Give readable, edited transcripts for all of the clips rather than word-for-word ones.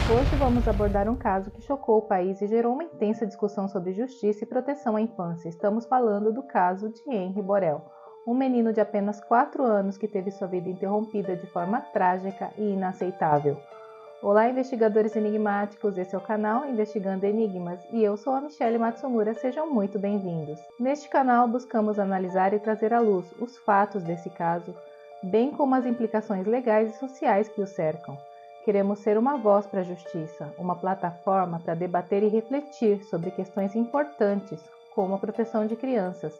Hoje vamos abordar um caso que chocou o país e gerou uma intensa discussão sobre justiça e proteção à infância. Estamos falando do caso de Henri Borel, um menino de apenas 4 anos que teve sua vida interrompida de forma trágica e inaceitável. Olá, investigadores enigmáticos, esse é o canal Investigando Enigmas e eu sou a Michelle Matsumura, sejam muito bem-vindos. Neste canal buscamos analisar e trazer à luz os fatos desse caso, bem como as implicações legais e sociais que o cercam. Queremos ser uma voz para a justiça, uma plataforma para debater e refletir sobre questões importantes, como a proteção de crianças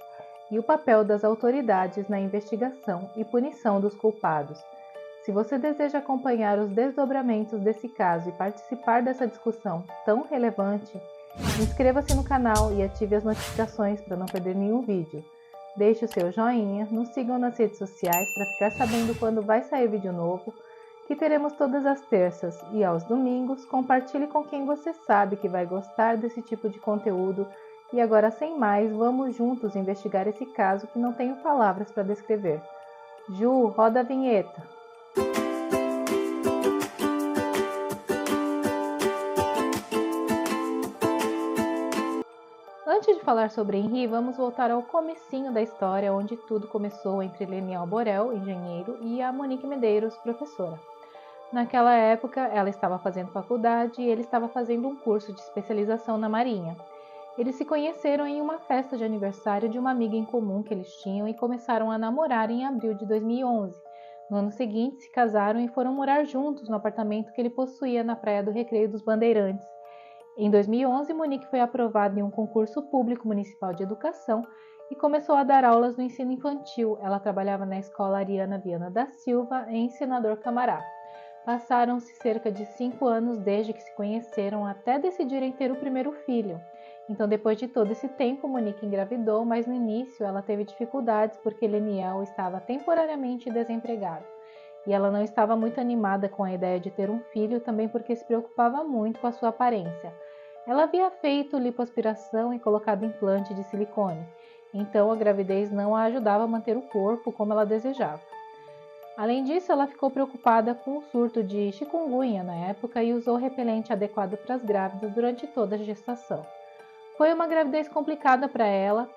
e o papel das autoridades na investigação e punição dos culpados. Se você deseja acompanhar os desdobramentos desse caso e participar dessa discussão tão relevante, inscreva-se no canal e ative as notificações para não perder nenhum vídeo. Deixe o seu joinha, nos sigam nas redes sociais para ficar sabendo quando vai sair vídeo novo, que teremos todas as terças e aos domingos. Compartilhe com quem você sabe que vai gostar desse tipo de conteúdo. E agora, sem mais, vamos juntos investigar esse caso que não tenho palavras para descrever. Ju, roda a vinheta! Antes de falar sobre Henri, vamos voltar ao comecinho da história, onde tudo começou entre Leniel Borel, engenheiro, e a Monique Medeiros, professora. Naquela época, ela estava fazendo faculdade e ele estava fazendo um curso de especialização na Marinha. Eles se conheceram em uma festa de aniversário de uma amiga em comum que eles tinham e começaram a namorar em abril de 2011. No ano seguinte, se casaram e foram morar juntos no apartamento que ele possuía na Praia do Recreio dos Bandeirantes. Em 2011, Monique foi aprovada em um concurso público municipal de educação e começou a dar aulas no ensino infantil. Ela trabalhava na escola Ariana Viana da Silva, em Senador Camará. Passaram-se cerca de 5 anos desde que se conheceram até decidirem ter o primeiro filho. Então, depois de todo esse tempo, Monique engravidou, mas no início ela teve dificuldades porque Leniel estava temporariamente desempregado. E ela não estava muito animada com a ideia de ter um filho, também porque se preocupava muito com a sua aparência. Ela havia feito lipoaspiração e colocado implante de silicone, então a gravidez não a ajudava a manter o corpo como ela desejava. Além disso, ela ficou preocupada com o surto de chikungunya na época e usou repelente adequado para as grávidas durante toda a gestação. Foi uma gravidez complicada para ela,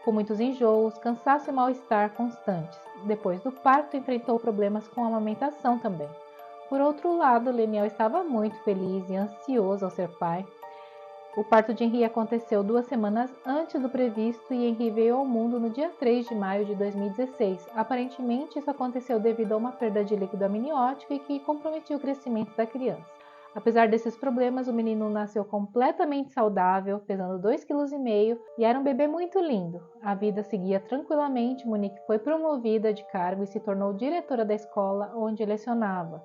com muitos enjoos, cansaço e mal-estar constantes. Depois do parto, enfrentou problemas com a amamentação também. Por outro lado, Leniel estava muito feliz e ansioso ao ser pai. O parto de Henri aconteceu 2 semanas antes do previsto e Henri veio ao mundo no dia 3 de maio de 2016. Aparentemente, isso aconteceu devido a uma perda de líquido amniótico e que comprometia o crescimento da criança. Apesar desses problemas, o menino nasceu completamente saudável, pesando 2,5 kg e era um bebê muito lindo. A vida seguia tranquilamente, Monique foi promovida de cargo e se tornou diretora da escola onde lecionava.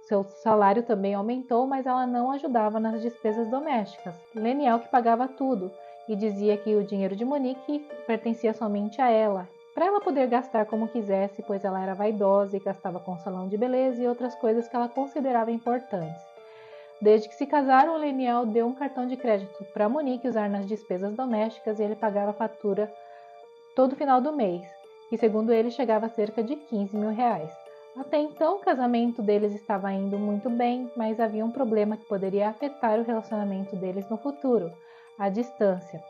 Seu salário também aumentou, mas ela não ajudava nas despesas domésticas. Leniel que pagava tudo e dizia que o dinheiro de Monique pertencia somente a ela, para ela poder gastar como quisesse, pois ela era vaidosa e gastava com salão de beleza e outras coisas que ela considerava importantes. Desde que se casaram, Leniel deu um cartão de crédito para Monique usar nas despesas domésticas e ele pagava a fatura todo final do mês, que segundo ele chegava a cerca de 15 mil reais. Até então, o casamento deles estava indo muito bem, mas havia um problema que poderia afetar o relacionamento deles no futuro: a distância.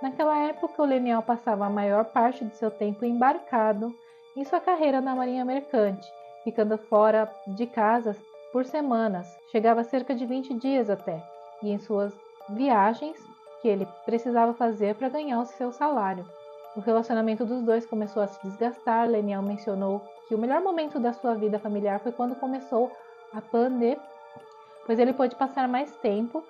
Naquela época, o Leniel passava a maior parte do seu tempo embarcado em sua carreira na Marinha Mercante, ficando fora de casa por semanas, chegava a cerca de 20 dias até, e em suas viagens que ele precisava fazer para ganhar o seu salário. O relacionamento dos dois começou a se desgastar. Leniel mencionou que o melhor momento da sua vida familiar foi quando começou a pandemia, pois ele pôde passar mais tempo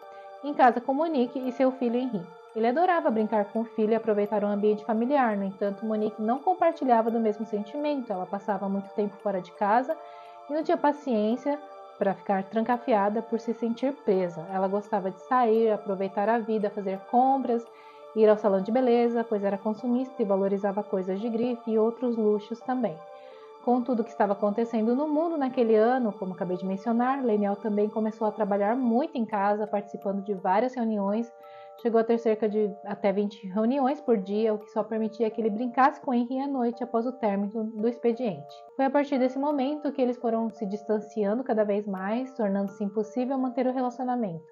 em casa com Monique e seu filho Henri. Ele adorava brincar com o filho e aproveitar o ambiente familiar. No entanto, Monique não compartilhava do mesmo sentimento. Ela passava muito tempo fora de casa e não tinha paciência para ficar trancafiada por se sentir presa. Ela gostava de sair, aproveitar a vida, fazer compras, ir ao salão de beleza, pois era consumista e valorizava coisas de grife e outros luxos também. Com tudo que estava acontecendo no mundo naquele ano, como acabei de mencionar, Leniel também começou a trabalhar muito em casa, participando de várias reuniões, Chegou a ter cerca de até 20 reuniões por dia, o que só permitia que ele brincasse com Henry à noite após o término do expediente. Foi a partir desse momento que eles foram se distanciando cada vez mais, tornando-se impossível manter o relacionamento.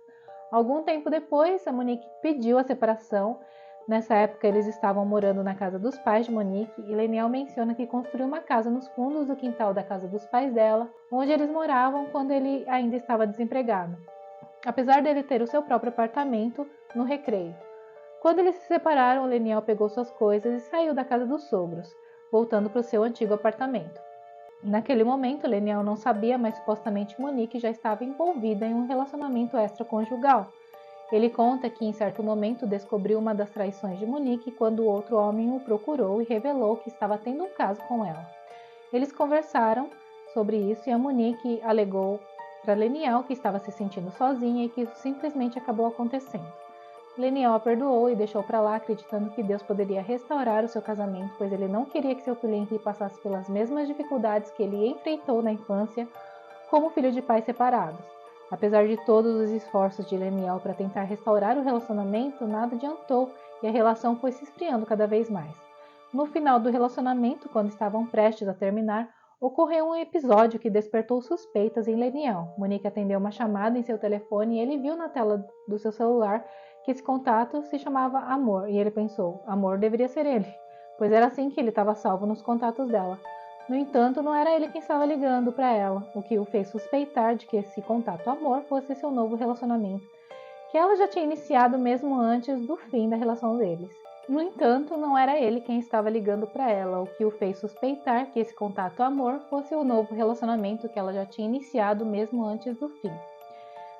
Algum tempo depois, a Monique pediu a separação. Nessa época, eles estavam morando na casa dos pais de Monique e Leniel menciona que construiu uma casa nos fundos do quintal da casa dos pais dela, onde eles moravam quando ele ainda estava desempregado, apesar dele ter o seu próprio apartamento no Recreio. Quando eles se separaram, Leniel pegou suas coisas e saiu da casa dos sogros, voltando para o seu antigo apartamento. Naquele momento, Leniel não sabia, mas supostamente Monique já estava envolvida em um relacionamento extraconjugal. Ele conta que em certo momento descobriu uma das traições de Monique quando outro homem o procurou e revelou que estava tendo um caso com ela. Eles conversaram sobre isso e a Monique alegou para Leniel que estava se sentindo sozinha e que isso simplesmente acabou acontecendo. Leniel a perdoou e deixou para lá, acreditando que Deus poderia restaurar o seu casamento, pois ele não queria que seu filho Henry passasse pelas mesmas dificuldades que ele enfrentou na infância como filho de pais separados. Apesar de todos os esforços de Leniel para tentar restaurar o relacionamento, nada adiantou e a relação foi se esfriando cada vez mais. No final do relacionamento, quando estavam prestes a terminar, ocorreu um episódio que despertou suspeitas em Leniel. Monique atendeu uma chamada em seu telefone e ele viu na tela do seu celular que esse contato se chamava Amor, e ele pensou, Amor deveria ser ele, pois era assim que ele estava salvo nos contatos dela. No entanto, não era ele quem estava ligando para ela, o que o fez suspeitar de que esse contato Amor fosse seu novo relacionamento, que ela já tinha iniciado mesmo antes do fim da relação deles. No entanto, não era ele quem estava ligando para ela, o que o fez suspeitar que esse contato Amor fosse o novo relacionamento que ela já tinha iniciado mesmo antes do fim.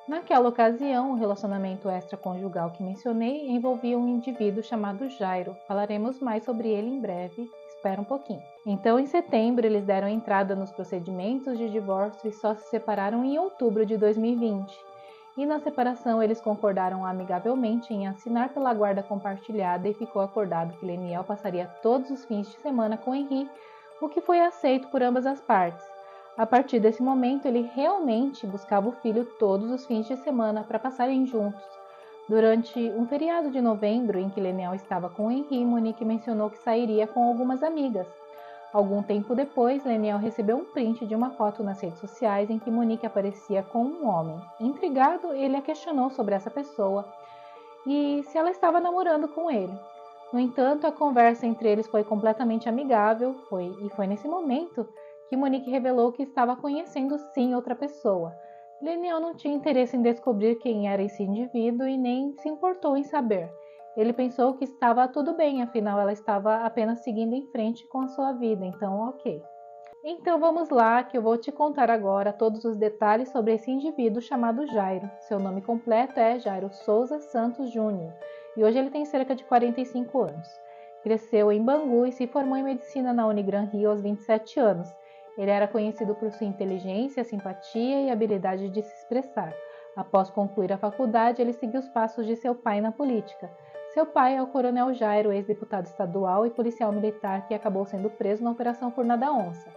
Naquela ocasião, o relacionamento extraconjugal que mencionei envolvia um indivíduo chamado Jairo. Falaremos mais sobre ele em breve, espera um pouquinho. Então, em setembro, eles deram entrada nos procedimentos de divórcio e só se separaram em outubro de 2020. E na separação, eles concordaram amigavelmente em assinar pela guarda compartilhada e ficou acordado que Leniel passaria todos os fins de semana com Henry, o que foi aceito por ambas as partes. A partir desse momento, ele realmente buscava o filho todos os fins de semana para passarem juntos. Durante um feriado de novembro, em que Leniel estava com Henry, Monique mencionou que sairia com algumas amigas. Algum tempo depois, Leniel recebeu um print de uma foto nas redes sociais em que Monique aparecia com um homem. Intrigado, ele a questionou sobre essa pessoa e se ela estava namorando com ele. No entanto, a conversa entre eles foi completamente amigável, e foi nesse momento que Monique revelou que estava conhecendo sim outra pessoa. Leniel não tinha interesse em descobrir quem era esse indivíduo e nem se importou em saber. Ele pensou que estava tudo bem, afinal ela estava apenas seguindo em frente com a sua vida, então ok. Então vamos lá, que eu vou te contar agora todos os detalhes sobre esse indivíduo chamado Jairo. Seu nome completo é Jairo Souza Santos Júnior e hoje ele tem cerca de 45 anos. Cresceu em Bangu e se formou em medicina na Unigran Rio aos 27 anos. Ele era conhecido por sua inteligência, simpatia e habilidade de se expressar. Após concluir a faculdade, ele seguiu os passos de seu pai na política. Seu pai é o Coronel Jairo, ex-deputado estadual e policial militar que acabou sendo preso na Operação Furna da Onça.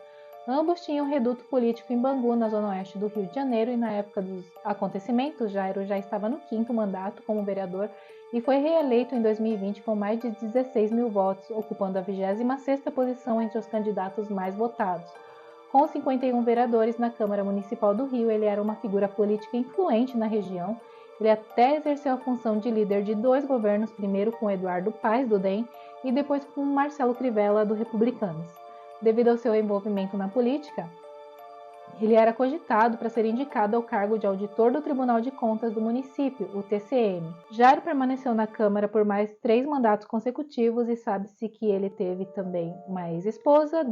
Ambos tinham reduto político em Bangu, na zona oeste do Rio de Janeiro, e na época dos acontecimentos, Jairo já estava no 5º mandato como vereador e foi reeleito em 2020 com mais de 16 mil votos, ocupando a 26ª posição entre os candidatos mais votados. Com 51 vereadores na Câmara Municipal do Rio, ele era uma figura política influente na região. Ele até exerceu a função de líder de 2 governos, primeiro com Eduardo Paes, do DEM, e depois com Marcelo Crivella, do Republicanos. Devido ao seu envolvimento na política, ele era cogitado para ser indicado ao cargo de auditor do Tribunal de Contas do município, o TCM. Jairo permaneceu na Câmara por mais 3 mandatos consecutivos e sabe-se que ele teve também uma ex-esposa,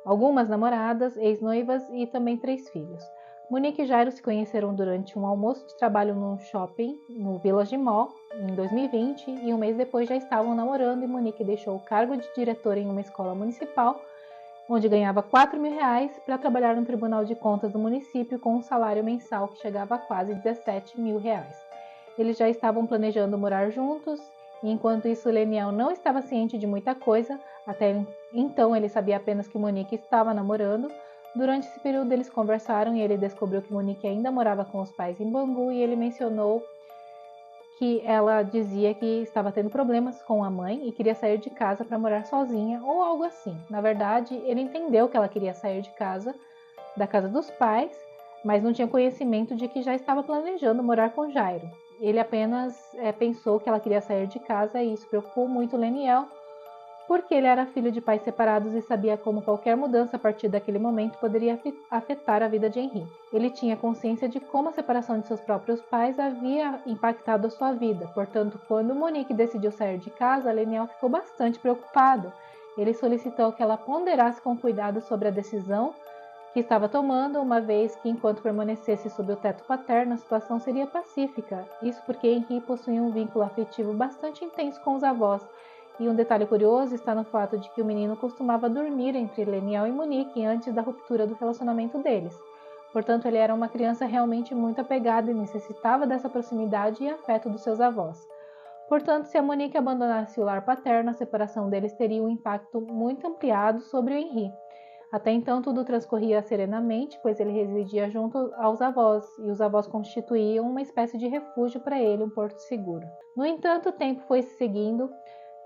algumas namoradas, ex-noivas e também 3 filhos. Monique e Jairo se conheceram durante um almoço de trabalho num shopping no Village Mall em 2020 e um mês depois já estavam namorando e Monique deixou o cargo de diretora em uma escola municipal onde ganhava R$4.000 para trabalhar no Tribunal de Contas do município com um salário mensal que chegava a quase R$17.000. Eles já estavam planejando morar juntos, e enquanto isso Leniel não estava ciente de muita coisa, até então ele sabia apenas que Monique estava namorando. Durante esse período eles conversaram e ele descobriu que Monique ainda morava com os pais em Bangu e ele mencionou que ela dizia que estava tendo problemas com a mãe e queria sair de casa para morar sozinha ou algo assim. Na verdade, ele entendeu que ela queria sair de casa, da casa dos pais, mas não tinha conhecimento de que já estava planejando morar com Jairo. Ele apenas pensou que ela queria sair de casa e isso preocupou muito Leniel, porque ele era filho de pais separados e sabia como qualquer mudança a partir daquele momento poderia afetar a vida de Henri. Ele tinha consciência de como a separação de seus próprios pais havia impactado a sua vida. Portanto, quando Monique decidiu sair de casa, Leniel ficou bastante preocupado. Ele solicitou que ela ponderasse com cuidado sobre a decisão que estava tomando, uma vez que, enquanto permanecesse sob o teto paterno, a situação seria pacífica. Isso porque Henri possuía um vínculo afetivo bastante intenso com os avós. E um detalhe curioso está no fato de que o menino costumava dormir entre Leniel e Monique antes da ruptura do relacionamento deles. Portanto, ele era uma criança realmente muito apegada e necessitava dessa proximidade e afeto dos seus avós. Portanto, se a Monique abandonasse o lar paterno, a separação deles teria um impacto muito ampliado sobre o Henri. Até então, tudo transcorria serenamente, pois ele residia junto aos avós, e os avós constituíam uma espécie de refúgio para ele, um porto seguro. No entanto, o tempo foi se seguindo,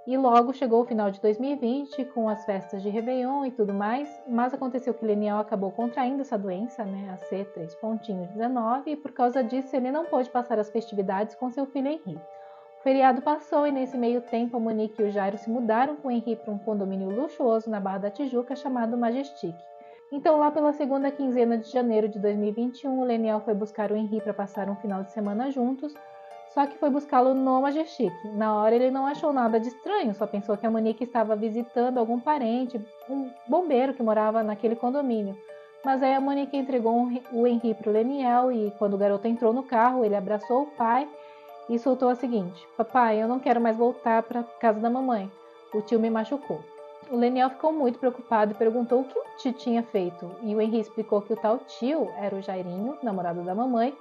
e logo chegou o final de 2020, com as festas de Réveillon e tudo mais, mas aconteceu que Leniel acabou contraindo essa doença, a C3.19, e por causa disso ele não pôde passar as festividades com seu filho Henri. O feriado passou e nesse meio tempo a Monique e o Jairo se mudaram com Henri para um condomínio luxuoso na Barra da Tijuca chamado Majestic. Então lá pela segunda quinzena de janeiro de 2021, o Leniel foi buscar o Henri para passar um final de semana juntos, só que foi buscá-lo no Majestic. Na hora ele não achou nada de estranho, só pensou que a Monique estava visitando algum parente, um bombeiro que morava naquele condomínio. Mas aí a Monique entregou o Henri para o Leniel e quando o garoto entrou no carro, ele abraçou o pai e soltou a seguinte: "Papai, eu não quero mais voltar para casa da mamãe. O tio me machucou." O Leniel ficou muito preocupado e perguntou o que o tio tinha feito. E o Henri explicou que o tal tio era o Jairinho, namorado da mamãe,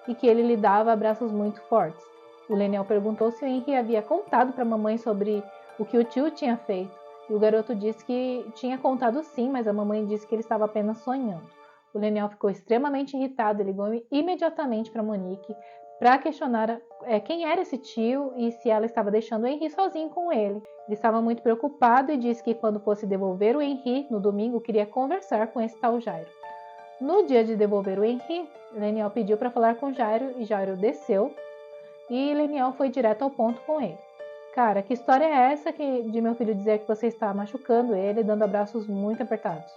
e que ele lhe dava abraços muito fortes. O Leniel perguntou se o Henri havia contado para a mamãe sobre o que o tio tinha feito. E o garoto disse que tinha contado sim, mas a mamãe disse que ele estava apenas sonhando. O Leniel ficou extremamente irritado e ligou imediatamente para Monique para questionar quem era esse tio e se ela estava deixando o Henri sozinho com ele. Ele estava muito preocupado e disse que quando fosse devolver o Henri no domingo, queria conversar com esse tal Jairo. No dia de devolver o Henri, Leniel pediu para falar com Jairo e Jairo desceu e Leniel foi direto ao ponto com ele. "Cara, que história é essa de meu filho dizer que você está machucando ele, dando abraços muito apertados?"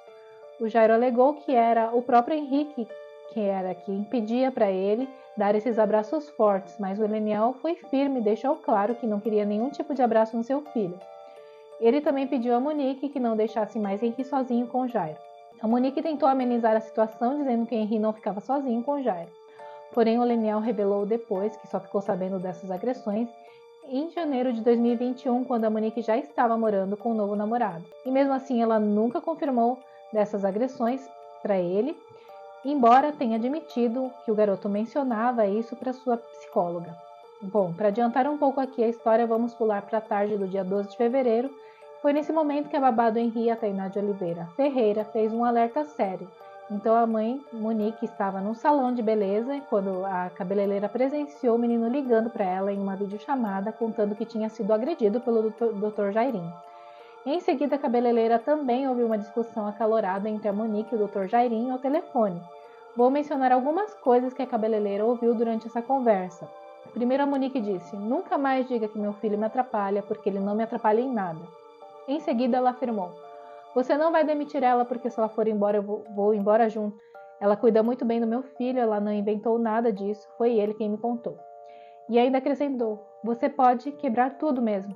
O Jairo alegou que era o próprio Henrique que impedia para ele dar esses abraços fortes, mas o Leniel foi firme e deixou claro que não queria nenhum tipo de abraço no seu filho. Ele também pediu a Monique que não deixasse mais Henri sozinho com Jairo. A Monique tentou amenizar a situação, dizendo que Henri não ficava sozinho com Jairo. Porém, o Leniel revelou depois que só ficou sabendo dessas agressões em janeiro de 2021, quando a Monique já estava morando com o novo namorado. E mesmo assim, ela nunca confirmou dessas agressões para ele, embora tenha admitido que o garoto mencionava isso para sua psicóloga. Bom, para adiantar um pouco aqui a história, vamos pular para a tarde do dia 12 de fevereiro. Foi nesse momento que a babá do Henri, a Tainá de Oliveira Ferreira, fez um alerta sério. Então a mãe, Monique, estava num salão de beleza quando a cabeleireira presenciou o menino ligando para ela em uma videochamada, contando que tinha sido agredido pelo Dr. Jairinho. Em seguida, a cabeleireira também ouviu uma discussão acalorada entre a Monique e o Dr. Jairinho ao telefone. Vou mencionar algumas coisas que a cabeleireira ouviu durante essa conversa. Primeiro, a Monique disse: "Nunca mais diga que meu filho me atrapalha, porque ele não me atrapalha em nada." Em seguida, ela afirmou: "Você não vai demitir ela porque se ela for embora, eu vou embora junto. Ela cuida muito bem do meu filho, ela não inventou nada disso, foi ele quem me contou." E ainda acrescentou: "Você pode quebrar tudo mesmo.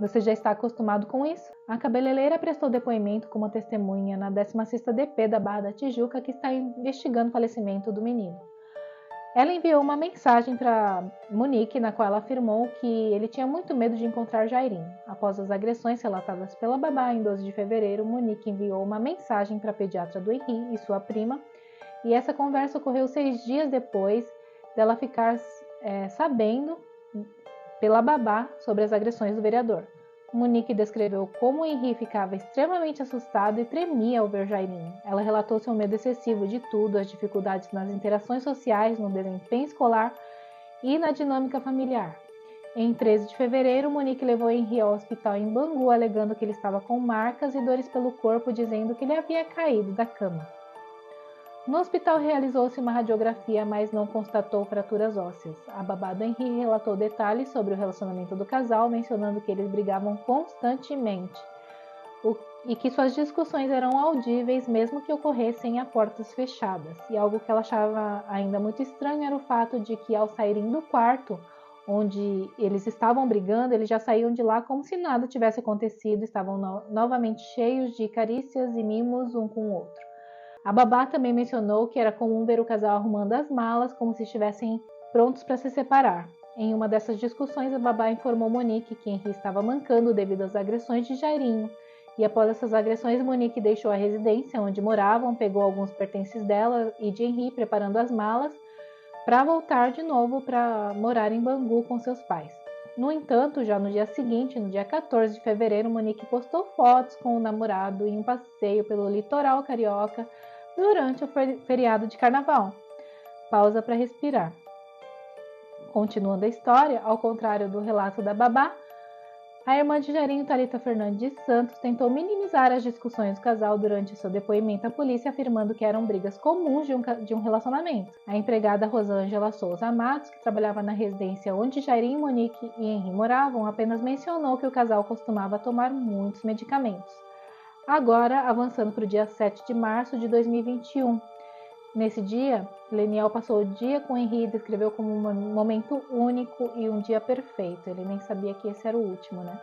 Você já está acostumado com isso?" A cabeleireira prestou depoimento como testemunha na 16ª DP da Barra da Tijuca, que está investigando o falecimento do menino. Ela enviou uma mensagem para Monique, na qual ela afirmou que ele tinha muito medo de encontrar Jairinho. Após as agressões relatadas pela babá em 12 de fevereiro, Monique enviou uma mensagem para a pediatra do Henri e sua prima, e essa conversa ocorreu 6 dias depois dela ficar sabendo pela babá sobre as agressões do vereador. Monique descreveu como Henri ficava extremamente assustado e tremia ao ver Jairinho. Ela relatou seu medo excessivo de tudo, as dificuldades nas interações sociais, no desempenho escolar e na dinâmica familiar. Em 13 de fevereiro, Monique levou Henri ao hospital em Bangu, alegando que ele estava com marcas e dores pelo corpo, dizendo que ele havia caído da cama. No hospital realizou-se uma radiografia, mas não constatou fraturas ósseas. A babá do Henri relatou detalhes sobre o relacionamento do casal, mencionando que eles brigavam constantemente e que suas discussões eram audíveis mesmo que ocorressem a portas fechadas. E algo que ela achava ainda muito estranho era o fato de que, ao saírem do quarto onde eles estavam brigando, eles já saíam de lá como se nada tivesse acontecido, estavam novamente cheios de carícias e mimos um com o outro. A babá também mencionou que era comum ver o casal arrumando as malas como se estivessem prontos para se separar. Em uma dessas discussões, a babá informou Monique que Henri estava mancando devido às agressões de Jairinho. E após essas agressões, Monique deixou a residência onde moravam, pegou alguns pertences dela e de Henri, preparando as malas para voltar de novo para morar em Bangu com seus pais. No entanto, já no dia seguinte, no dia 14 de fevereiro, Monique postou fotos com o namorado em um passeio pelo litoral carioca durante o feriado de carnaval. Pausa para respirar. Continuando a história, ao contrário do relato da babá, a irmã de Jairinho, Thalita Fernandes Santos, tentou minimizar as discussões do casal durante seu depoimento à polícia, afirmando que eram brigas comuns de um relacionamento. A empregada Rosângela Souza Matos, que trabalhava na residência onde Jairinho, Monique e Henri moravam, apenas mencionou que o casal costumava tomar muitos medicamentos. Agora, avançando para o dia 7 de março de 2021. Nesse dia, Leniel passou o dia com Henri e descreveu como um momento único e um dia perfeito. Ele nem sabia que esse era o último, né?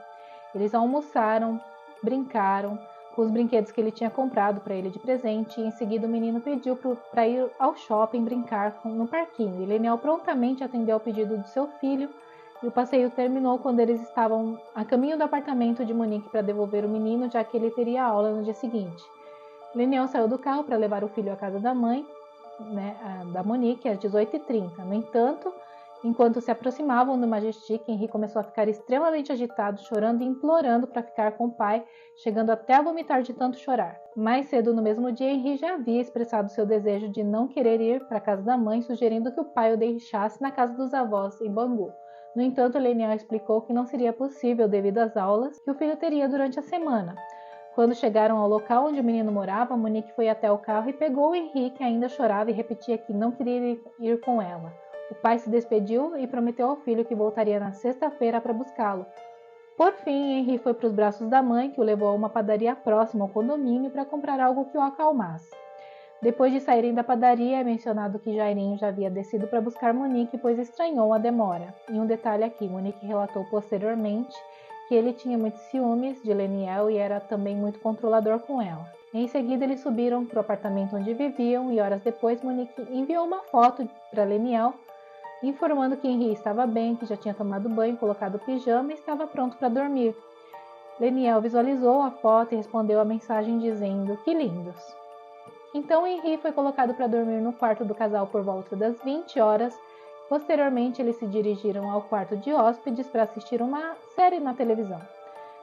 Eles almoçaram, brincaram com os brinquedos que ele tinha comprado para ele de presente e em seguida o menino pediu para ir ao shopping brincar no parquinho. E Leniel prontamente atendeu ao pedido do seu filho e o passeio terminou quando eles estavam a caminho do apartamento de Monique para devolver o menino, já que ele teria aula no dia seguinte. Leniel saiu do carro para levar o filho à casa da mãe, da Monique, às 18h30. No entanto, enquanto se aproximavam do Majestic, Henri começou a ficar extremamente agitado, chorando e implorando para ficar com o pai, chegando até a vomitar de tanto chorar. Mais cedo no mesmo dia, Henri já havia expressado seu desejo de não querer ir para a casa da mãe, sugerindo que o pai o deixasse na casa dos avós, em Bangu. No entanto, Leniel explicou que não seria possível devido às aulas que o filho teria durante a semana. Quando chegaram ao local onde o menino morava, Monique foi até o carro e pegou o Henri, que ainda chorava e repetia que não queria ir com ela. O pai se despediu e prometeu ao filho que voltaria na sexta-feira para buscá-lo. Por fim, Henri foi para os braços da mãe, que o levou a uma padaria próxima ao condomínio para comprar algo que o acalmasse. Depois de saírem da padaria, é mencionado que Jairinho já havia descido para buscar Monique, pois estranhou a demora. E um detalhe aqui, Monique relatou posteriormente que ele tinha muitos ciúmes de Leniel e era também muito controlador com ela. Em seguida, eles subiram para o apartamento onde viviam e horas depois, Monique enviou uma foto para Leniel, informando que Henri estava bem, que já tinha tomado banho, colocado o pijama e estava pronto para dormir. Leniel visualizou a foto e respondeu a mensagem dizendo: "Que lindos!". Então, Henri foi colocado para dormir no quarto do casal por volta das 20 horas. Posteriormente, eles se dirigiram ao quarto de hóspedes para assistir uma série na televisão.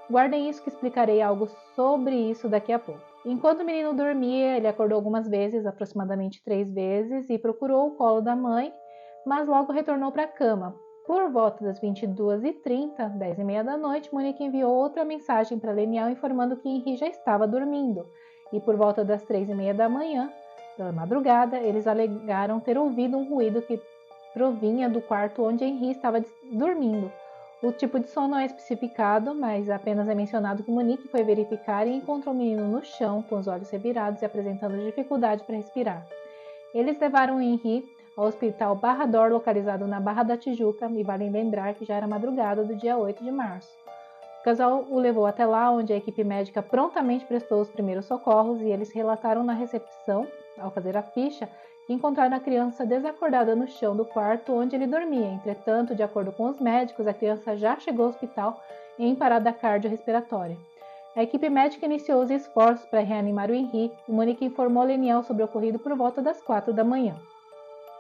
Guardem isso que explicarei algo sobre isso daqui a pouco. Enquanto o menino dormia, ele acordou algumas vezes, aproximadamente 3 vezes, e procurou o colo da mãe, mas logo retornou para a cama. Por volta das 22h30, 10h30 da noite, Monique enviou outra mensagem para Leniel informando que Henri já estava dormindo. E por volta das 3h30 da manhã, da madrugada, eles alegaram ter ouvido um ruído que provinha do quarto onde Henri estava dormindo. O tipo de som não é especificado, mas apenas é mencionado que Monique foi verificar e encontrou o menino no chão, com os olhos revirados e apresentando dificuldade para respirar. Eles levaram Henri ao Hospital Barra d'Or, localizado na Barra da Tijuca, e vale lembrar que já era madrugada do dia 8 de março. O casal o levou até lá, onde a equipe médica prontamente prestou os primeiros socorros e eles relataram na recepção, ao fazer a ficha, que encontraram a criança desacordada no chão do quarto onde ele dormia. Entretanto, de acordo com os médicos, a criança já chegou ao hospital em parada cardiorrespiratória. A equipe médica iniciou os esforços para reanimar o Henri e Monique informou Leniel sobre o ocorrido por volta das 4 da manhã.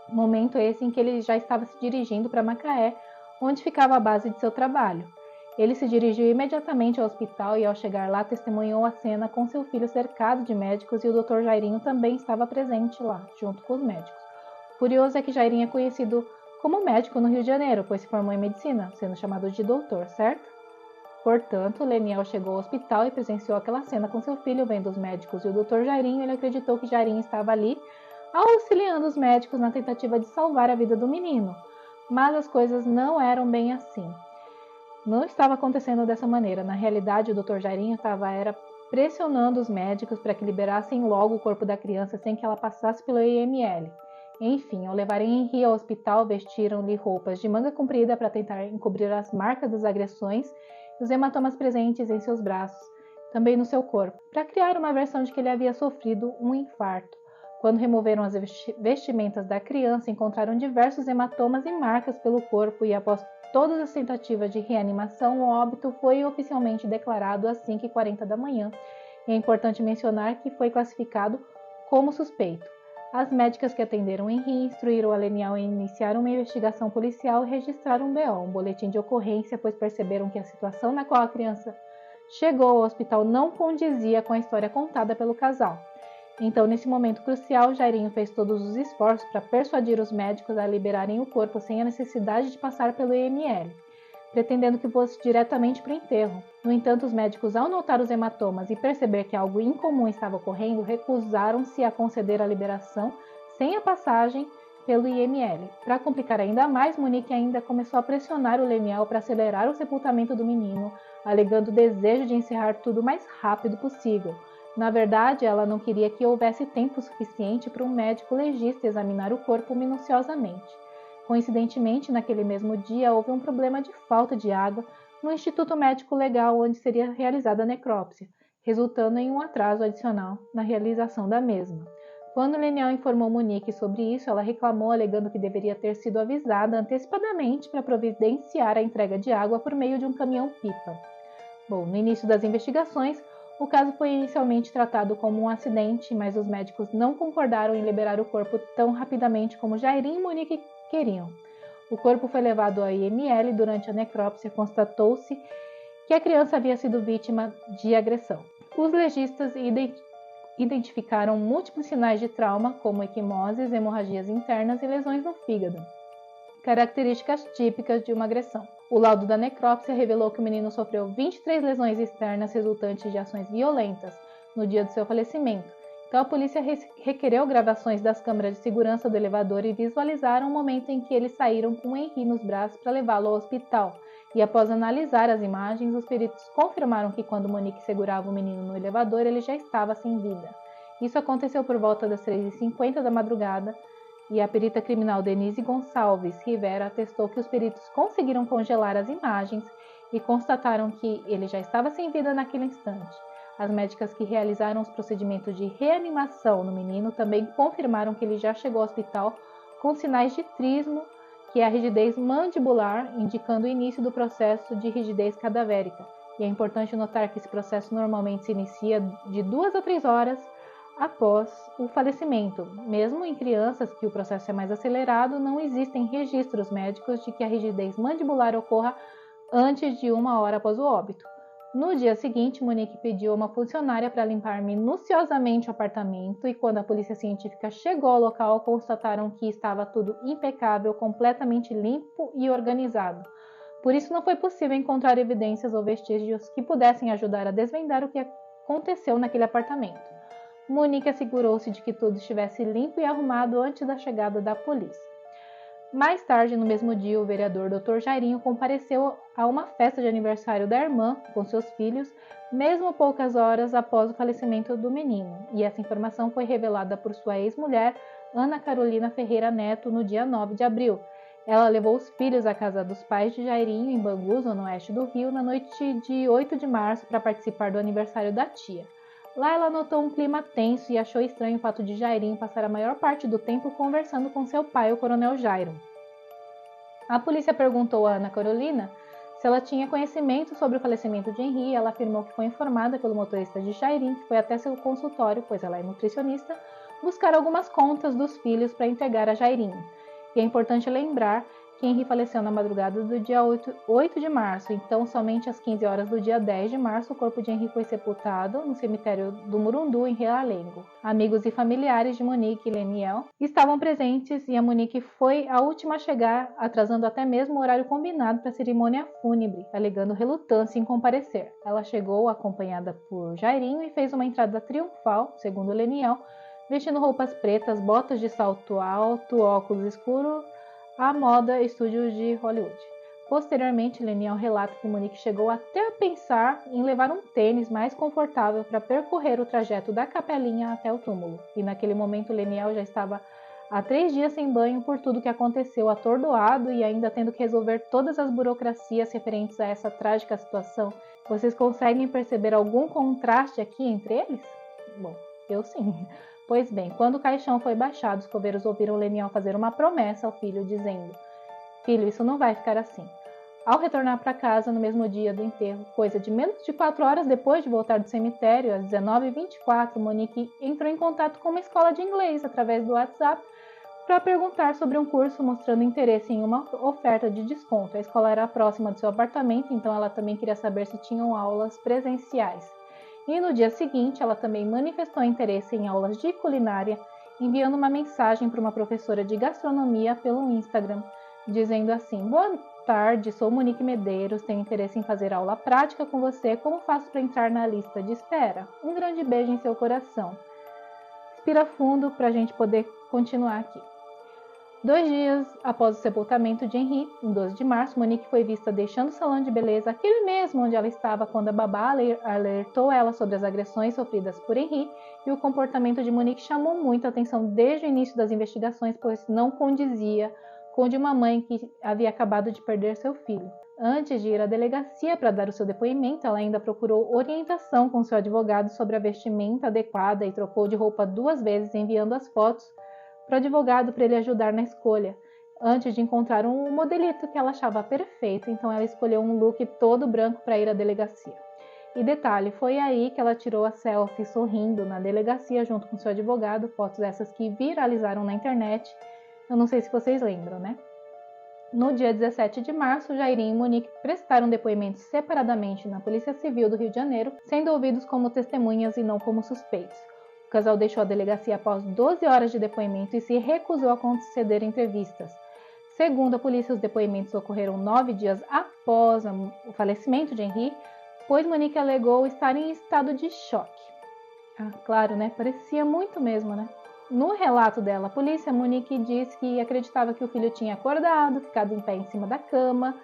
Momento esse em que ele já estava se dirigindo para Macaé, onde ficava a base de seu trabalho. Ele se dirigiu imediatamente ao hospital e, ao chegar lá, testemunhou a cena com seu filho cercado de médicos e o Dr. Jairinho também estava presente lá, junto com os médicos. Curioso é que Jairinho é conhecido como médico no Rio de Janeiro, pois se formou em medicina, sendo chamado de doutor, certo? Portanto, Leniel chegou ao hospital e presenciou aquela cena com seu filho, vendo os médicos e o Dr. Jairinho. Ele acreditou que Jairinho estava ali, auxiliando os médicos na tentativa de salvar a vida do menino. Mas as coisas não eram bem assim. Não estava acontecendo dessa maneira. Na realidade, o Dr. Jairinho estava pressionando os médicos para que liberassem logo o corpo da criança sem que ela passasse pelo IML. Enfim, ao levarem Henri ao hospital, vestiram-lhe roupas de manga comprida para tentar encobrir as marcas das agressões e os hematomas presentes em seus braços, também no seu corpo, para criar uma versão de que ele havia sofrido um infarto. Quando removeram as vestimentas da criança, encontraram diversos hematomas e marcas pelo corpo e, após todas as tentativas de reanimação, o óbito foi oficialmente declarado às 5h40 da manhã. E é importante mencionar que foi classificado como suspeito. As médicas que atenderam Henri instruíram a Leniel em iniciar uma investigação policial e registrar um BO, um boletim de ocorrência, pois perceberam que a situação na qual a criança chegou ao hospital não condizia com a história contada pelo casal. Então, nesse momento crucial, Jairinho fez todos os esforços para persuadir os médicos a liberarem o corpo sem a necessidade de passar pelo IML, pretendendo que fosse diretamente para o enterro. No entanto, os médicos, ao notar os hematomas e perceber que algo incomum estava ocorrendo, recusaram-se a conceder a liberação sem a passagem pelo IML. Para complicar ainda mais, Monique ainda começou a pressionar o Leniel para acelerar o sepultamento do menino, alegando o desejo de encerrar tudo o mais rápido possível. Na verdade, ela não queria que houvesse tempo suficiente para um médico legista examinar o corpo minuciosamente. Coincidentemente, naquele mesmo dia, houve um problema de falta de água no Instituto Médico Legal, onde seria realizada a necrópsia, resultando em um atraso adicional na realização da mesma. Quando Leniel informou Monique sobre isso, ela reclamou, alegando que deveria ter sido avisada antecipadamente para providenciar a entrega de água por meio de um caminhão-pipa. Bom, no início das investigações, o caso foi inicialmente tratado como um acidente, mas os médicos não concordaram em liberar o corpo tão rapidamente como Jairinho e Monique queriam. O corpo foi levado ao IML e durante a necrópsia constatou-se que a criança havia sido vítima de agressão. Os legistas identificaram múltiplos sinais de trauma, como equimoses, hemorragias internas e lesões no fígado, características típicas de uma agressão. O laudo da necrópsia revelou que o menino sofreu 23 lesões externas resultantes de ações violentas no dia do seu falecimento. Então a polícia requereu gravações das câmeras de segurança do elevador e visualizaram o momento em que eles saíram com Henri nos braços para levá-lo ao hospital. E após analisar as imagens, os peritos confirmaram que quando Monique segurava o menino no elevador, ele já estava sem vida. Isso aconteceu por volta das 3h50 da madrugada, e a perita criminal Denise Gonçalves Rivera atestou que os peritos conseguiram congelar as imagens e constataram que ele já estava sem vida naquele instante. As médicas que realizaram os procedimentos de reanimação no menino também confirmaram que ele já chegou ao hospital com sinais de trismo, que é a rigidez mandibular, indicando o início do processo de rigidez cadavérica. E é importante notar que esse processo normalmente se inicia de 2 a 3 horas após o falecimento. Mesmo em crianças que o processo é mais acelerado, não existem registros médicos de que a rigidez mandibular ocorra antes de 1 hora após o óbito. No dia seguinte, Monique pediu a uma funcionária para limpar minuciosamente o apartamento e quando a polícia científica chegou ao local, constataram que estava tudo impecável, completamente limpo e organizado. Por isso, não foi possível encontrar evidências ou vestígios que pudessem ajudar a desvendar o que aconteceu naquele apartamento. Monique assegurou-se de que tudo estivesse limpo e arrumado antes da chegada da polícia. Mais tarde, no mesmo dia, o vereador Dr. Jairinho compareceu a uma festa de aniversário da irmã com seus filhos, mesmo poucas horas após o falecimento do menino. E essa informação foi revelada por sua ex-mulher, Ana Carolina Ferreira Neto, no dia 9 de abril. Ela levou os filhos à casa dos pais de Jairinho, em Bangu, zona oeste do Rio, na noite de 8 de março para participar do aniversário da tia. Lá ela notou um clima tenso e achou estranho o fato de Jairinho passar a maior parte do tempo conversando com seu pai, o coronel Jairo. A polícia perguntou a Ana Carolina se ela tinha conhecimento sobre o falecimento de Henri e ela afirmou que foi informada pelo motorista de Jairinho, que foi até seu consultório, pois ela é nutricionista, buscar algumas contas dos filhos para entregar a Jairinho. E é importante lembrar que Henri faleceu na madrugada do dia 8 de março, então somente às 15 horas do dia 10 de março o corpo de Henri foi sepultado no cemitério do Murundu, em Realengo. Amigos e familiares de Monique e Leniel estavam presentes e a Monique foi a última a chegar, atrasando até mesmo o horário combinado para a cerimônia fúnebre, alegando relutância em comparecer. Ela chegou acompanhada por Jairinho e fez uma entrada triunfal, segundo Leniel, vestindo roupas pretas, botas de salto alto, óculos escuros, à moda estúdios de Hollywood. Posteriormente, Leniel relata que Monique chegou até a pensar em levar um tênis mais confortável para percorrer o trajeto da capelinha até o túmulo. E naquele momento, Leniel já estava há 3 dias sem banho por tudo que aconteceu, atordoado e ainda tendo que resolver todas as burocracias referentes a essa trágica situação. Vocês conseguem perceber algum contraste aqui entre eles? Bom, eu sim. Pois bem, quando o caixão foi baixado, os coveiros ouviram Leniel fazer uma promessa ao filho, dizendo: "Filho, isso não vai ficar assim." Ao retornar para casa no mesmo dia do enterro, coisa de menos de 4 horas depois de voltar do cemitério, às 19h24, Monique entrou em contato com uma escola de inglês através do WhatsApp para perguntar sobre um curso, mostrando interesse em uma oferta de desconto. A escola era próxima do seu apartamento, então ela também queria saber se tinham aulas presenciais. E no dia seguinte, ela também manifestou interesse em aulas de culinária, enviando uma mensagem para uma professora de gastronomia pelo Instagram, dizendo assim: "Boa tarde, sou Monique Medeiros, tenho interesse em fazer aula prática com você. Como faço para entrar na lista de espera? Um grande beijo em seu coração. Respira fundo para a gente poder continuar aqui." 2 dias após o sepultamento de Henri, em 12 de março, Monique foi vista deixando o salão de beleza, aquele mesmo onde ela estava quando a babá alertou ela sobre as agressões sofridas por Henri, e o comportamento de Monique chamou muito a atenção desde o início das investigações, pois não condizia com o de uma mãe que havia acabado de perder seu filho. Antes de ir à delegacia para dar o seu depoimento, ela ainda procurou orientação com seu advogado sobre a vestimenta adequada e trocou de roupa 2 vezes, enviando as fotos para o advogado para ele ajudar na escolha, antes de encontrar um modelito que ela achava perfeito, então ela escolheu um look todo branco para ir à delegacia. E detalhe, foi aí que ela tirou a selfie sorrindo na delegacia junto com seu advogado, fotos essas que viralizaram na internet, eu não sei se vocês lembram, né? No dia 17 de março, Jairinho e Monique prestaram depoimentos separadamente na Polícia Civil do Rio de Janeiro, sendo ouvidos como testemunhas e não como suspeitos. O casal deixou a delegacia após 12 horas de depoimento e se recusou a conceder entrevistas. Segundo a polícia, os depoimentos ocorreram 9 dias após o falecimento de Henri, pois Monique alegou estar em estado de choque. Claro, né? Parecia muito mesmo, né? No relato dela à polícia, Monique disse que acreditava que o filho tinha acordado, ficado em pé em cima da cama,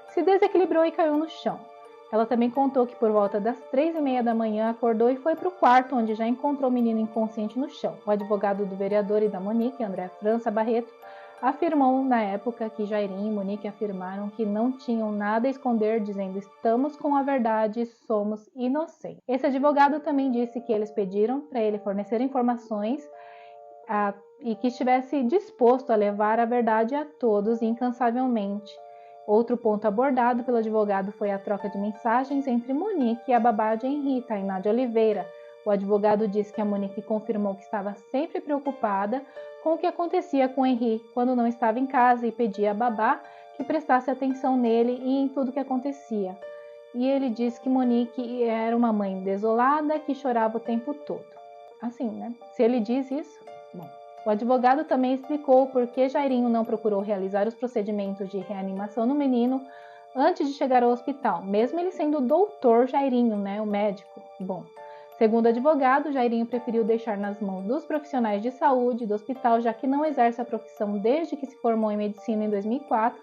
se desequilibrou e caiu no chão. Ela também contou que por volta das 3h30 da manhã acordou e foi para o quarto, onde já encontrou o menino inconsciente no chão. O advogado do vereador e da Monique, André França Barreto, afirmou na época que Jairinho e Monique afirmaram que não tinham nada a esconder, dizendo: "Estamos com a verdade, somos inocentes." Esse advogado também disse que eles pediram para ele fornecer informações e que estivesse disposto a levar a verdade a todos incansavelmente. Outro ponto abordado pelo advogado foi a troca de mensagens entre Monique e a babá de Henri, Tainá de Oliveira. O advogado disse que a Monique confirmou que estava sempre preocupada com o que acontecia com Henri quando não estava em casa e pedia à babá que prestasse atenção nele e em tudo que acontecia. E ele disse que Monique era uma mãe desolada que chorava o tempo todo. Assim, né? Se ele diz isso, bom. O advogado também explicou por que Jairinho não procurou realizar os procedimentos de reanimação no menino antes de chegar ao hospital, mesmo ele sendo o doutor Jairinho, né, o médico. Bom, segundo o advogado, Jairinho preferiu deixar nas mãos dos profissionais de saúde do hospital, já que não exerce a profissão desde que se formou em medicina em 2004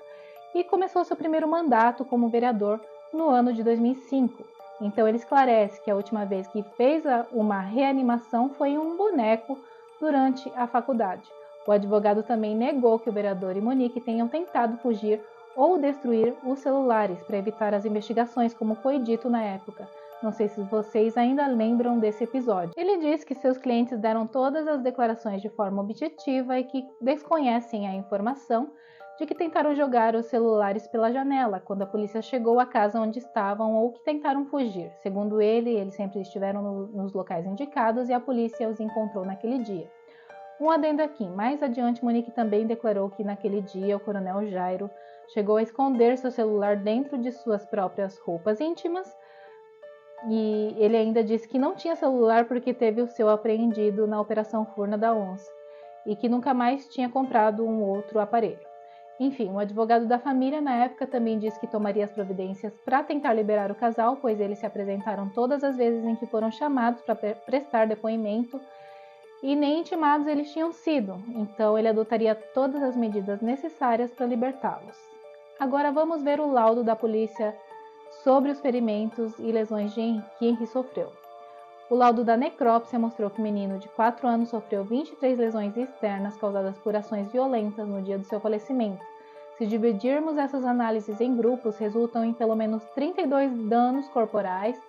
e começou seu primeiro mandato como vereador no ano de 2005. Então ele esclarece que a última vez que fez uma reanimação foi em um boneco durante a faculdade. O advogado também negou que o vereador e Monique tenham tentado fugir ou destruir os celulares para evitar as investigações, como foi dito na época. Não sei se vocês ainda lembram desse episódio. Ele diz que seus clientes deram todas as declarações de forma objetiva e que desconhecem a informação de que tentaram jogar os celulares pela janela quando a polícia chegou à casa onde estavam ou que tentaram fugir. Segundo ele, eles sempre estiveram nos locais indicados e a polícia os encontrou naquele dia. Um adendo aqui, mais adiante Monique também declarou que naquele dia o coronel Jairo chegou a esconder seu celular dentro de suas próprias roupas íntimas e ele ainda disse que não tinha celular porque teve o seu apreendido na Operação Furna da Onça e que nunca mais tinha comprado um outro aparelho. Enfim, o advogado da família na época também disse que tomaria as providências para tentar liberar o casal, pois eles se apresentaram todas as vezes em que foram chamados para prestar depoimento e nem intimados eles tinham sido, então ele adotaria todas as medidas necessárias para libertá-los. Agora vamos ver o laudo da polícia sobre os ferimentos e lesões que Henri sofreu. O laudo da necrópsia mostrou que o menino de 4 anos sofreu 23 lesões externas causadas por ações violentas no dia do seu falecimento. Se dividirmos essas análises em grupos, resultam em pelo menos 32 danos corporais,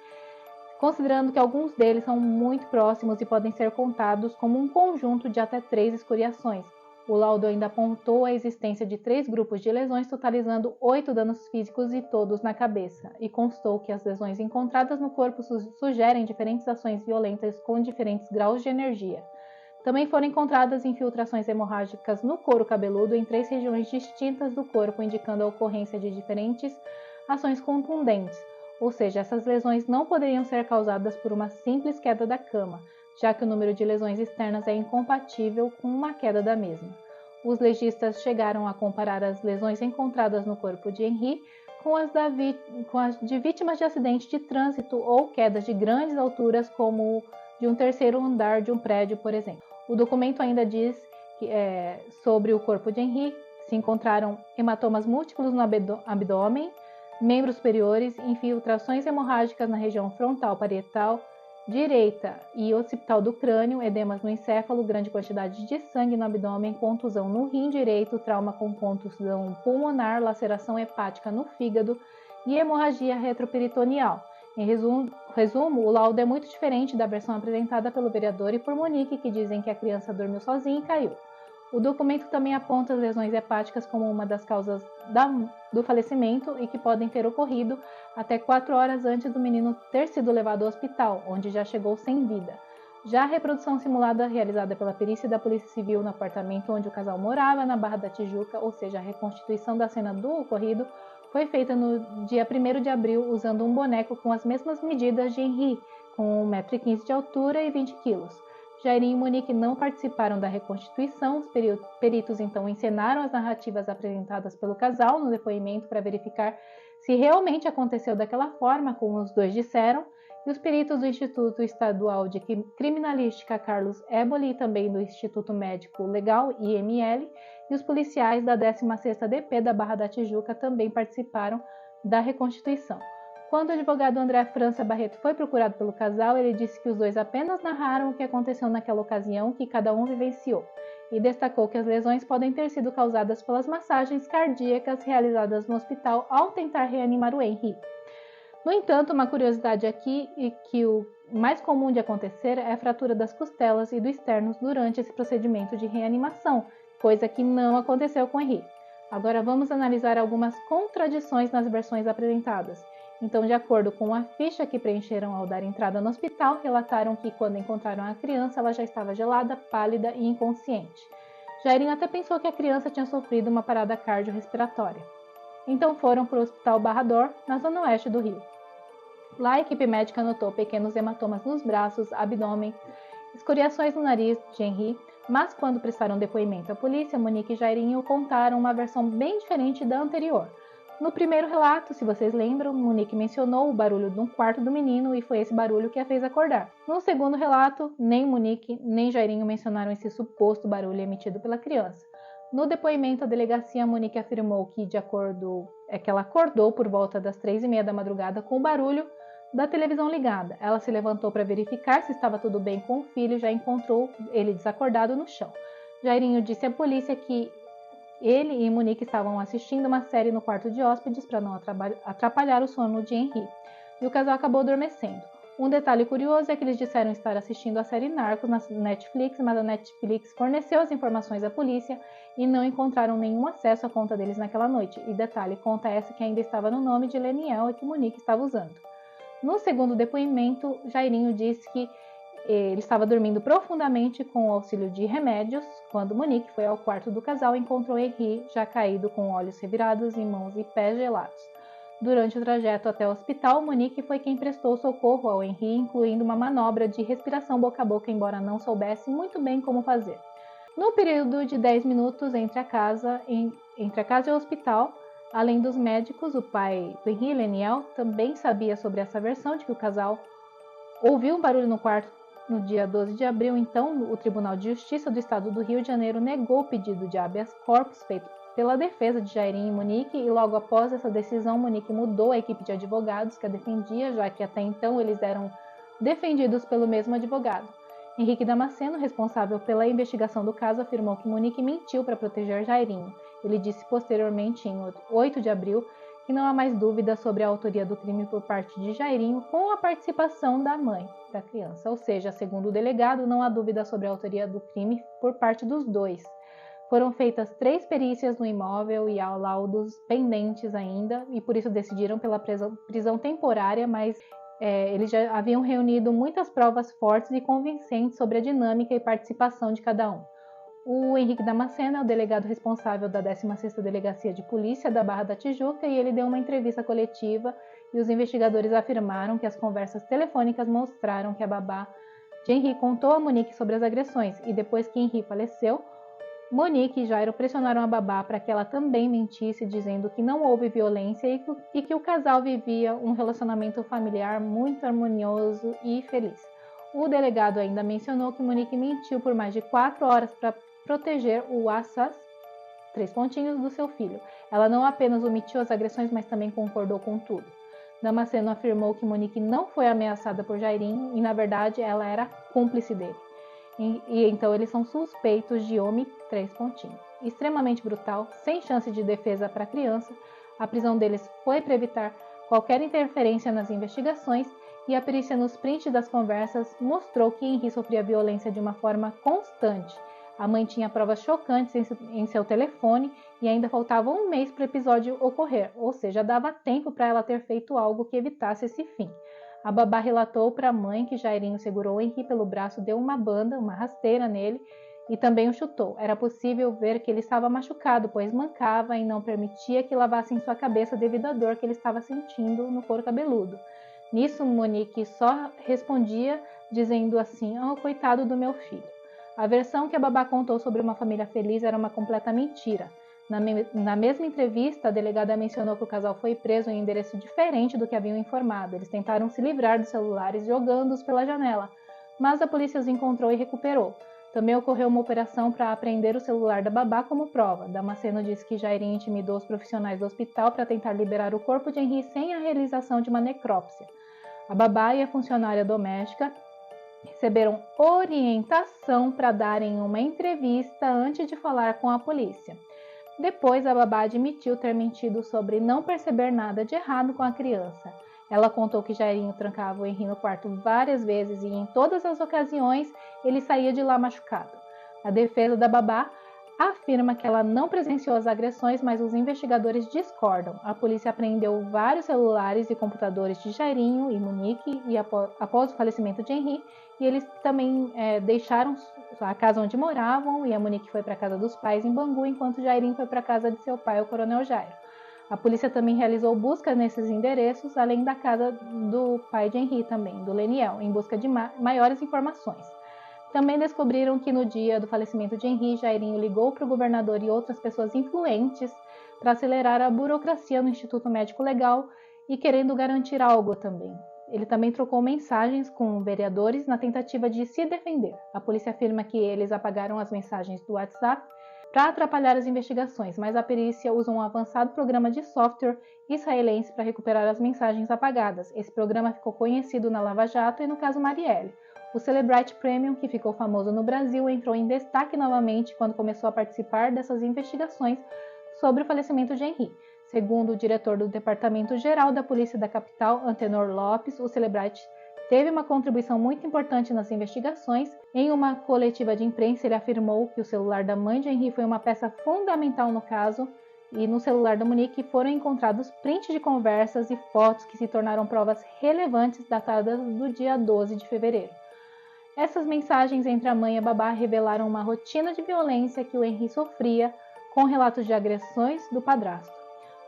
considerando que alguns deles são muito próximos e podem ser contados como um conjunto de até 3 escoriações. O laudo ainda apontou a existência de 3 grupos de lesões, totalizando 8 danos físicos e todos na cabeça, e constou que as lesões encontradas no corpo sugerem diferentes ações violentas com diferentes graus de energia. Também foram encontradas infiltrações hemorrágicas no couro cabeludo em 3 regiões distintas do corpo, indicando a ocorrência de diferentes ações contundentes, ou seja, essas lesões não poderiam ser causadas por uma simples queda da cama, já que o número de lesões externas é incompatível com uma queda da mesma. Os legistas chegaram a comparar as lesões encontradas no corpo de Henri com as de vítimas de acidente de trânsito ou quedas de grandes alturas, como de um terceiro andar de um prédio, por exemplo. O documento ainda diz que, sobre o corpo de Henri se encontraram hematomas múltiplos no abdômen, membros superiores, infiltrações hemorrágicas na região frontal parietal direita e occipital do crânio, edemas no encéfalo, grande quantidade de sangue no abdômen, contusão no rim direito, trauma com contusão pulmonar, laceração hepática no fígado e hemorragia retroperitoneal. Em resumo, o laudo é muito diferente da versão apresentada pelo vereador e por Monique, que dizem que a criança dormiu sozinha e caiu. O documento também aponta as lesões hepáticas como uma das causas do falecimento e que podem ter ocorrido até 4 horas antes do menino ter sido levado ao hospital, onde já chegou sem vida. Já a reprodução simulada realizada pela perícia da Polícia Civil no apartamento onde o casal morava, na Barra da Tijuca, ou seja, a reconstituição da cena do ocorrido, foi feita no dia 1º de abril usando um boneco com as mesmas medidas de Henri, com 1,15 m de altura e 20 kg. Jairinho e Monique não participaram da reconstituição, os peritos então encenaram as narrativas apresentadas pelo casal no depoimento para verificar se realmente aconteceu daquela forma, como os dois disseram, e os peritos do Instituto Estadual de Criminalística Carlos Éboli e também do Instituto Médico Legal, IML, e os policiais da 16ª DP da Barra da Tijuca também participaram da reconstituição. Quando o advogado André França Barreto foi procurado pelo casal, ele disse que os dois apenas narraram o que aconteceu naquela ocasião que cada um vivenciou, e destacou que as lesões podem ter sido causadas pelas massagens cardíacas realizadas no hospital ao tentar reanimar o Henri. No entanto, uma curiosidade aqui é que o mais comum de acontecer é a fratura das costelas e do externos durante esse procedimento de reanimação, coisa que não aconteceu com Henri. Agora vamos analisar algumas contradições nas versões apresentadas. Então, de acordo com a ficha que preencheram ao dar entrada no hospital, relataram que quando encontraram a criança, ela já estava gelada, pálida e inconsciente. Jairinho até pensou que a criança tinha sofrido uma parada cardiorrespiratória. Então foram para o Hospital Barra d'Or, na zona oeste do Rio. Lá a equipe médica notou pequenos hematomas nos braços, abdômen, escoriações no nariz de Henri, mas quando prestaram depoimento à polícia, Monique e Jairinho contaram uma versão bem diferente da anterior. No primeiro relato, se vocês lembram, Monique mencionou o barulho de um quarto do menino e foi esse barulho que a fez acordar. No segundo relato, nem Monique nem Jairinho mencionaram esse suposto barulho emitido pela criança. No depoimento à delegacia, Monique afirmou que, que ela acordou por volta das 3h30 da madrugada com o barulho da televisão ligada. Ela se levantou para verificar se estava tudo bem com o filho e já encontrou ele desacordado no chão. Jairinho disse à polícia que ele e Monique estavam assistindo uma série no quarto de hóspedes para não atrapalhar o sono de Henri, e o casal acabou adormecendo. Um detalhe curioso é que eles disseram estar assistindo a série Narcos na Netflix, mas a Netflix forneceu as informações à polícia e não encontraram nenhum acesso à conta deles naquela noite. E detalhe, conta essa que ainda estava no nome de Leniel e que Monique estava usando. No segundo depoimento, Jairinho disse que Ele estava dormindo profundamente com o auxílio de remédios quando Monique foi ao quarto do casal e encontrou Henri já caído com olhos revirados e mãos e pés gelados. Durante o trajeto até o hospital, Monique foi quem prestou socorro ao Henri, incluindo uma manobra de respiração boca a boca, embora não soubesse muito bem como fazer. No período de 10 minutos entre a casa e o hospital, além dos médicos, o pai do Henri, Leniel, também sabia sobre essa versão de que o casal ouviu um barulho no quarto no dia 12 de abril. Então, o Tribunal de Justiça do Estado do Rio de Janeiro negou o pedido de habeas corpus feito pela defesa de Jairinho e Monique, e logo após essa decisão, Monique mudou a equipe de advogados que a defendia, já que até então eles eram defendidos pelo mesmo advogado. Henrique Damasceno, responsável pela investigação do caso, afirmou que Monique mentiu para proteger Jairinho. Ele disse posteriormente, em 8 de abril, que não há mais dúvida sobre a autoria do crime por parte de Jairinho, com a participação da mãe da criança. Ou seja, segundo o delegado, não há dúvida sobre a autoria do crime por parte dos dois. Foram feitas 3 perícias no imóvel e há laudos pendentes ainda, e por isso decidiram pela prisão temporária, mas eles já haviam reunido muitas provas fortes e convincentes sobre a dinâmica e participação de cada um. O Henrique Damasceno é o delegado responsável da 16ª Delegacia de Polícia da Barra da Tijuca, e ele deu uma entrevista coletiva e os investigadores afirmaram que as conversas telefônicas mostraram que a babá de Henri contou a Monique sobre as agressões, e depois que Henri faleceu, Monique e Jairo pressionaram a babá para que ela também mentisse, dizendo que não houve violência e que o casal vivia um relacionamento familiar muito harmonioso e feliz. O delegado ainda mencionou que Monique mentiu por mais de 4 horas para proteger o Assas, 3 pontinhos, do seu filho. Ela não apenas omitiu as agressões, mas também concordou com tudo. Damasceno afirmou que Monique não foi ameaçada por Jairinho e, na verdade, ela era cúmplice dele. E então eles são suspeitos de homem, 3 pontinhos. Extremamente brutal, sem chance de defesa para a criança, a prisão deles foi para evitar qualquer interferência nas investigações, e a perícia nos prints das conversas mostrou que Henri sofria violência de uma forma constante. A mãe tinha provas chocantes em seu telefone e ainda faltava um mês para o episódio ocorrer, ou seja, dava tempo para ela ter feito algo que evitasse esse fim. A babá relatou para a mãe que Jairinho segurou Henri pelo braço, deu uma banda, uma rasteira nele e também o chutou. Era possível ver que ele estava machucado, pois mancava e não permitia que lavassem sua cabeça devido à dor que ele estava sentindo no couro cabeludo. Nisso, Monique só respondia dizendo assim: "Oh, coitado do meu filho". A versão que a babá contou sobre uma família feliz era uma completa mentira. Na mesma entrevista, a delegada mencionou que o casal foi preso em um endereço diferente do que haviam informado. Eles tentaram se livrar dos celulares jogando-os pela janela, mas a polícia os encontrou e recuperou. Também ocorreu uma operação para apreender o celular da babá como prova. Damasceno disse que Jairinho intimidou os profissionais do hospital para tentar liberar o corpo de Henri sem a realização de uma necrópsia. A babá e a funcionária doméstica receberam orientação para darem uma entrevista antes de falar com a polícia. Depois, a babá admitiu ter mentido sobre não perceber nada de errado com a criança. Ela contou que Jairinho trancava o Henri no quarto várias vezes e em todas as ocasiões ele saía de lá machucado. A defesa da babá afirma que ela não presenciou as agressões, mas os investigadores discordam. A polícia apreendeu vários celulares e computadores de Jairinho e Monique após o falecimento de Henri, e eles também deixaram a casa onde moravam, e a Monique foi para a casa dos pais em Bangu, enquanto Jairinho foi para a casa de seu pai, o Coronel Jairo. A polícia também realizou buscas nesses endereços, além da casa do pai de Henri também, do Leniel, em busca de maiores informações. Também descobriram que no dia do falecimento de Henri, Jairinho ligou para o governador e outras pessoas influentes para acelerar a burocracia no Instituto Médico Legal e querendo garantir algo também. Ele também trocou mensagens com vereadores na tentativa de se defender. A polícia afirma que eles apagaram as mensagens do WhatsApp para atrapalhar as investigações, mas a perícia usa um avançado programa de software israelense para recuperar as mensagens apagadas. Esse programa ficou conhecido na Lava Jato e no caso Marielle. O Celebrite Premium, que ficou famoso no Brasil, entrou em destaque novamente quando começou a participar dessas investigações sobre o falecimento de Henri. Segundo o diretor do Departamento Geral da Polícia da Capital, Antenor Lopes, o Celebrite teve uma contribuição muito importante nas investigações. Em uma coletiva de imprensa, ele afirmou que o celular da mãe de Henri foi uma peça fundamental no caso, e no celular da Monique foram encontrados prints de conversas e fotos que se tornaram provas relevantes datadas do dia 12 de fevereiro. Essas mensagens entre a mãe e a babá revelaram uma rotina de violência que o Henry sofria, com relatos de agressões do padrasto.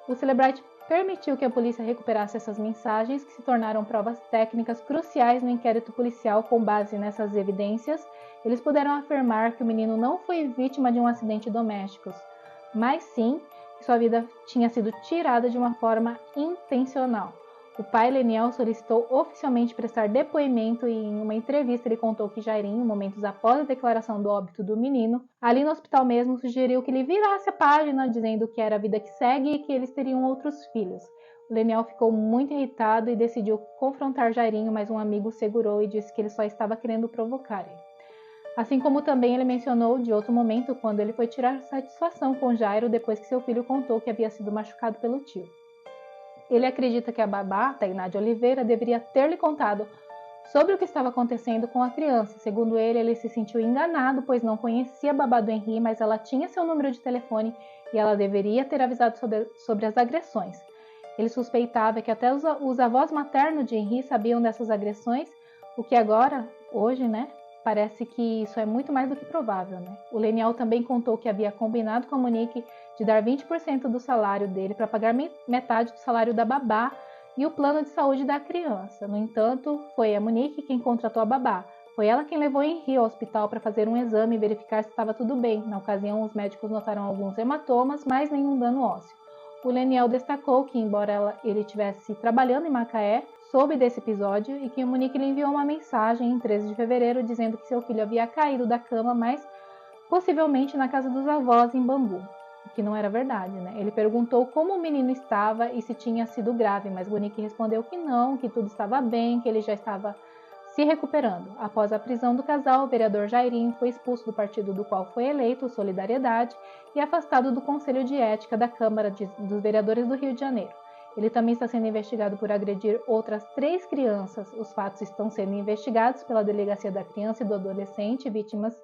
O Celebrite permitiu que a polícia recuperasse essas mensagens, que se tornaram provas técnicas cruciais no inquérito policial. Com base nessas evidências, eles puderam afirmar que o menino não foi vítima de um acidente doméstico, mas sim que sua vida tinha sido tirada de uma forma intencional. O pai Leniel solicitou oficialmente prestar depoimento e em uma entrevista ele contou que Jairinho, momentos após a declaração do óbito do menino, ali no hospital mesmo, sugeriu que ele virasse a página dizendo que era a vida que segue e que eles teriam outros filhos. O Leniel ficou muito irritado e decidiu confrontar Jairinho, mas um amigo segurou e disse que ele só estava querendo provocar ele. Assim como também ele mencionou de outro momento quando ele foi tirar satisfação com Jairo depois que seu filho contou que havia sido machucado pelo tio. Ele acredita que a babá, Tainá de Oliveira, deveria ter lhe contado sobre o que estava acontecendo com a criança. Segundo ele se sentiu enganado, pois não conhecia a babá do Henry, mas ela tinha seu número de telefone e ela deveria ter avisado sobre as agressões. Ele suspeitava que até os avós maternos de Henry sabiam dessas agressões, o que agora, hoje, parece que isso é muito mais do que provável, O Leniel também contou que havia combinado com a Monique de dar 20% do salário dele para pagar metade do salário da babá e o plano de saúde da criança. No entanto, foi a Monique quem contratou a babá. Foi ela quem levou Henry ao hospital para fazer um exame e verificar se estava tudo bem. Na ocasião, os médicos notaram alguns hematomas, mas nenhum dano ósseo. O Leniel destacou que, embora ele estivesse trabalhando em Macaé, soube desse episódio e que a Monique lhe enviou uma mensagem em 13 de fevereiro dizendo que seu filho havia caído da cama, mas possivelmente na casa dos avós em Bangu, o que não era verdade, Ele perguntou como o menino estava e se tinha sido grave, mas Monique respondeu que não, que tudo estava bem, que ele já estava se recuperando. Após a prisão do casal, o vereador Jairinho foi expulso do partido do qual foi eleito, Solidariedade, e afastado do Conselho de Ética da Câmara dos Vereadores do Rio de Janeiro. Ele também está sendo investigado por agredir outras 3 crianças. Os fatos estão sendo investigados pela Delegacia da Criança e do Adolescente Vítimas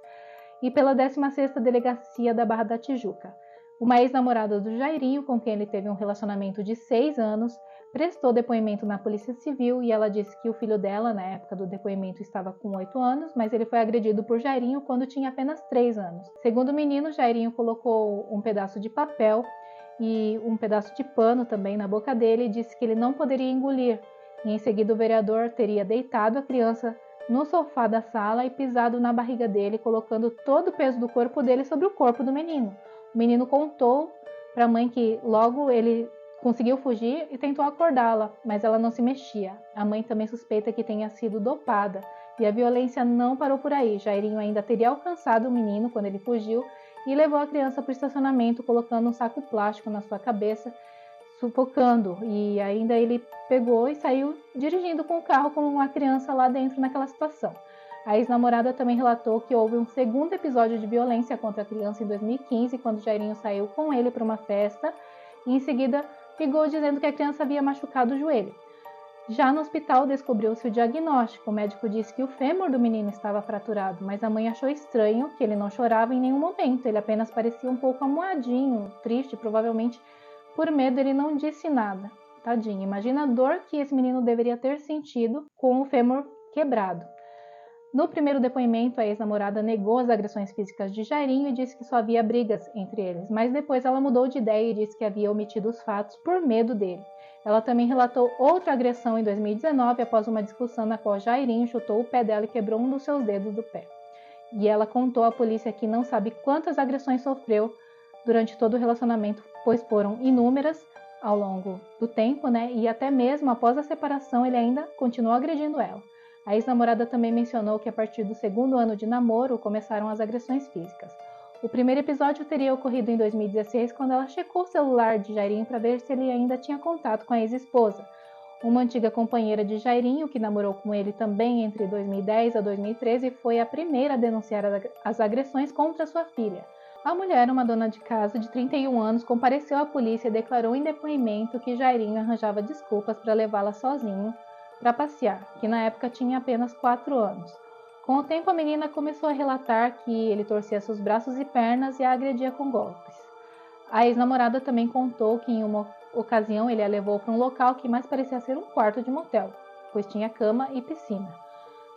e pela 16ª Delegacia da Barra da Tijuca. Uma ex-namorada do Jairinho, com quem ele teve um relacionamento de 6 anos, prestou depoimento na Polícia Civil e ela disse que o filho dela, na época do depoimento, estava com 8 anos, mas ele foi agredido por Jairinho quando tinha apenas 3 anos. Segundo o menino, Jairinho colocou um pedaço de papel e um pedaço de pano também na boca dele e disse que ele não poderia engolir. E em seguida o vereador teria deitado a criança no sofá da sala e pisado na barriga dele, colocando todo o peso do corpo dele sobre o corpo do menino. O menino contou para a mãe que logo ele conseguiu fugir e tentou acordá-la, mas ela não se mexia. A mãe também suspeita que tenha sido dopada e a violência não parou por aí. Jairinho ainda teria alcançado o menino quando ele fugiu e levou a criança para o estacionamento, colocando um saco plástico na sua cabeça, sufocando. E ainda ele pegou e saiu dirigindo com o carro com uma criança lá dentro naquela situação. A ex-namorada também relatou que houve um segundo episódio de violência contra a criança em 2015, quando Jairinho saiu com ele para uma festa e em seguida ligou dizendo que a criança havia machucado o joelho. Já no hospital descobriu-se o diagnóstico. O médico disse que o fêmur do menino estava fraturado, mas a mãe achou estranho que ele não chorava em nenhum momento. Ele apenas parecia um pouco amuadinho, triste, provavelmente por medo ele não disse nada. Tadinho, imagina a dor que esse menino deveria ter sentido com o fêmur quebrado. No primeiro depoimento, a ex-namorada negou as agressões físicas de Jairinho e disse que só havia brigas entre eles, mas depois ela mudou de ideia e disse que havia omitido os fatos por medo dele. Ela também relatou outra agressão em 2019 após uma discussão na qual Jairinho chutou o pé dela e quebrou um dos seus dedos do pé. E ela contou à polícia que não sabe quantas agressões sofreu durante todo o relacionamento, pois foram inúmeras ao longo do tempo, e até mesmo após a separação ele ainda continuou agredindo ela. A ex-namorada também mencionou que a partir do segundo ano de namoro começaram as agressões físicas. O primeiro episódio teria ocorrido em 2016, quando ela checou o celular de Jairinho para ver se ele ainda tinha contato com a ex-esposa, uma antiga companheira de Jairinho, que namorou com ele também entre 2010 a 2013 e foi a primeira a denunciar as agressões contra sua filha. A mulher, uma dona de casa de 31 anos, compareceu à polícia e declarou em depoimento que Jairinho arranjava desculpas para levá-la sozinho para passear, que na época tinha apenas 4 anos. Com o tempo, a menina começou a relatar que ele torcia seus braços e pernas e a agredia com golpes. A ex-namorada também contou que em uma ocasião ele a levou para um local que mais parecia ser um quarto de motel, pois tinha cama e piscina.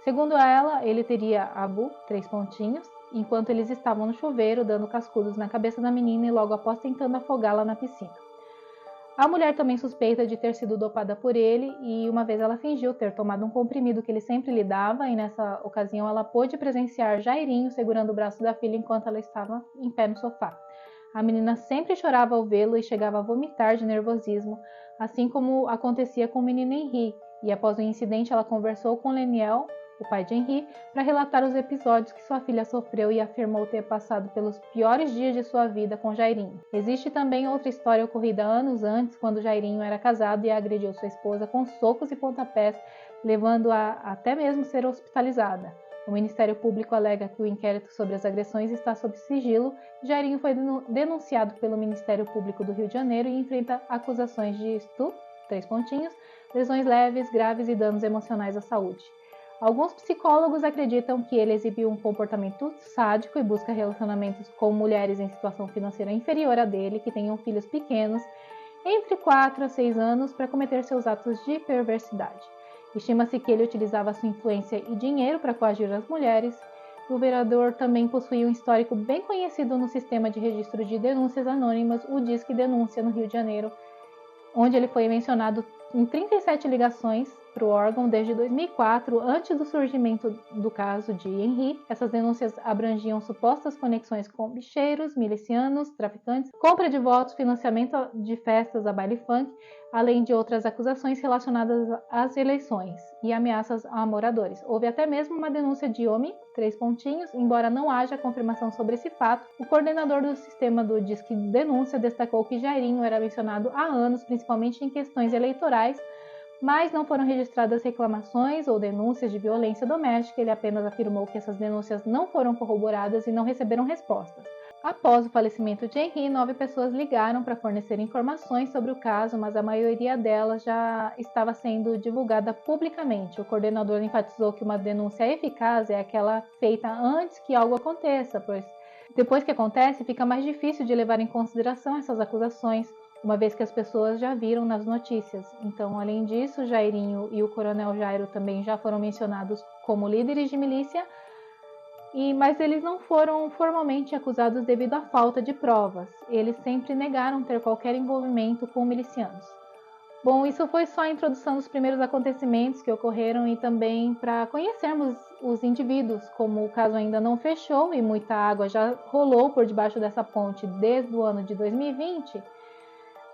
Segundo ela, ele teria Abu, 3 pontinhos, enquanto eles estavam no chuveiro dando cascudos na cabeça da menina e logo após tentando afogá-la na piscina. A mulher também suspeita de ter sido dopada por ele e uma vez ela fingiu ter tomado um comprimido que ele sempre lhe dava e nessa ocasião ela pôde presenciar Jairinho segurando o braço da filha enquanto ela estava em pé no sofá. A menina sempre chorava ao vê-lo e chegava a vomitar de nervosismo, assim como acontecia com o menino Henri, e após o incidente ela conversou com Leniel, o pai de Henri, para relatar os episódios que sua filha sofreu e afirmou ter passado pelos piores dias de sua vida com Jairinho. Existe também outra história ocorrida anos antes, quando Jairinho era casado e agrediu sua esposa com socos e pontapés, levando-a até mesmo ser hospitalizada. O Ministério Público alega que o inquérito sobre as agressões está sob sigilo. Jairinho foi denunciado pelo Ministério Público do Rio de Janeiro e enfrenta acusações de estupro, 3 pontinhos, lesões leves, graves e danos emocionais à saúde. Alguns psicólogos acreditam que ele exibiu um comportamento sádico e busca relacionamentos com mulheres em situação financeira inferior à dele, que tenham filhos pequenos, entre 4 a 6 anos, para cometer seus atos de perversidade. Estima-se que ele utilizava sua influência e dinheiro para coagir as mulheres. O vereador também possuía um histórico bem conhecido no sistema de registro de denúncias anônimas, o Disque Denúncia, no Rio de Janeiro, onde ele foi mencionado em 37 ligações para o órgão desde 2004, antes do surgimento do caso de Henri. Essas denúncias abrangiam supostas conexões com bicheiros, milicianos, traficantes, compra de votos, financiamento de festas a baile funk, além de outras acusações relacionadas às eleições e ameaças a moradores. Houve até mesmo uma denúncia de homem, 3 pontinhos, embora não haja confirmação sobre esse fato. O coordenador do sistema do Disque Denúncia destacou que Jairinho era mencionado há anos, principalmente em questões eleitorais, mas não foram registradas reclamações ou denúncias de violência doméstica. Ele apenas afirmou que essas denúncias não foram corroboradas e não receberam respostas. Após o falecimento de Henri, 9 pessoas ligaram para fornecer informações sobre o caso, mas a maioria delas já estava sendo divulgada publicamente. O coordenador enfatizou que uma denúncia eficaz é aquela feita antes que algo aconteça, pois depois que acontece fica mais difícil de levar em consideração essas acusações, uma vez que as pessoas já viram nas notícias. Então, além disso, Jairinho e o Coronel Jairo também já foram mencionados como líderes de milícia, mas eles não foram formalmente acusados devido à falta de provas. Eles sempre negaram ter qualquer envolvimento com milicianos. Bom, isso foi só a introdução dos primeiros acontecimentos que ocorreram e também para conhecermos os indivíduos, como o caso ainda não fechou e muita água já rolou por debaixo dessa ponte desde o ano de 2020.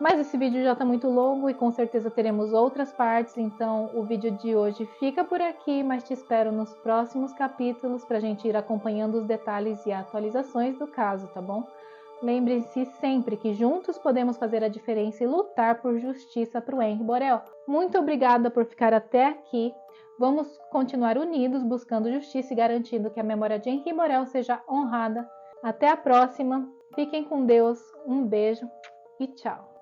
Mas esse vídeo já está muito longo e com certeza teremos outras partes, então o vídeo de hoje fica por aqui, mas te espero nos próximos capítulos para a gente ir acompanhando os detalhes e atualizações do caso, tá bom? Lembre-se sempre que juntos podemos fazer a diferença e lutar por justiça para o Henri Borel. Muito obrigada por ficar até aqui. Vamos continuar unidos buscando justiça e garantindo que a memória de Henri Borel seja honrada. Até a próxima. Fiquem com Deus. Um beijo e tchau.